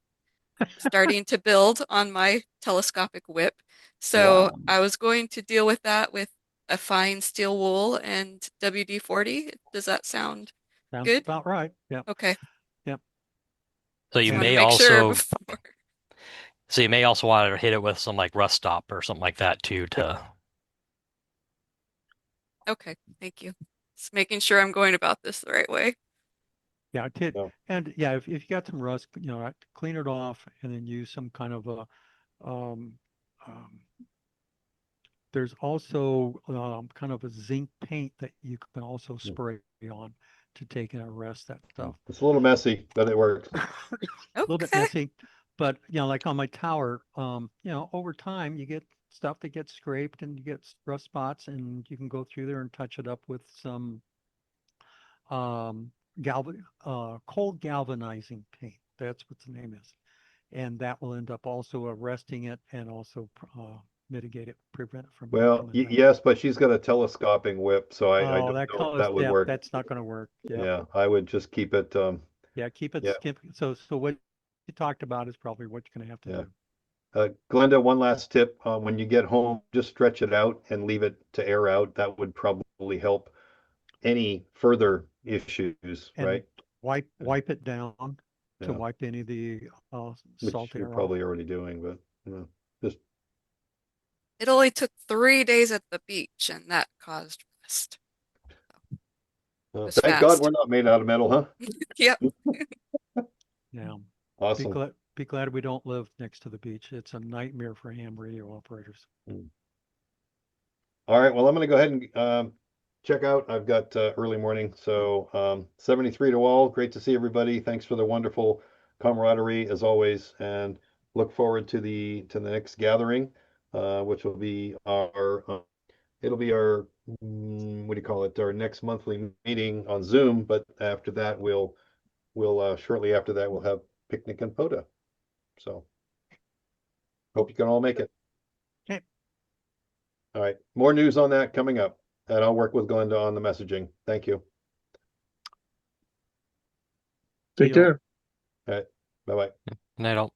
starting to build on my telescopic whip. So Wow. I was going to deal with that with a fine steel wool and WD-40. Does that sound Sounds good? about right. Yeah. Okay. So you Just wanted may to make sure also before. so you may also want to hit it with some like rust stop or something like that too to Okay, thank you. Just making sure I'm going about this the right way. Yeah, No. and yeah, if you got some rust, clean it off and then use some kind of a um, there's also kind of a zinc paint that you can also spray on to take and arrest that stuff. It's a little messy, but it works. A little bit Okay. messy, but like on my tower, over time you get stuff that gets scraped and you get rust spots, and you can go through there and touch it up with some cold galvanizing paint. That's what the name is, and that will end up also arresting it and also mitigate it, prevent it from Well, coming back. yes, but she's got a telescoping whip, so I Oh, don't that know if color, that would yeah, work. that's not going to work. Yeah, Yeah, I would just keep it. yeah, keep it Yeah. skip. So what you talked about is probably what you're going to have to Yeah. do. Glenda, one last tip. When you get home, just stretch it out and leave it to air out. That would probably help any further issues, And right? wipe it down to Yeah. wipe any of the Which salt you're air off. probably already doing, but just It only took 3 days at the beach, and that caused rust. was thank God fast. we're not made out of metal, huh? Yep. Yeah. Awesome. Be glad we don't live next to the beach. It's a nightmare for ham radio operators. All right, well, I'm going to go ahead and check out. I've got early morning, so 73 to all. Great to see everybody. Thanks for the wonderful camaraderie as always, and look forward to the next gathering, which will be our it'll be our what do you call it? Our next monthly meeting on Zoom. But after that, we'll shortly after that we'll have picnic and POTA. So hope you can all make it. Okay. All right, more news on that coming up, and I'll work with Glenda on the messaging. Thank you. See Take y'all. care. All right, bye-bye. and I don't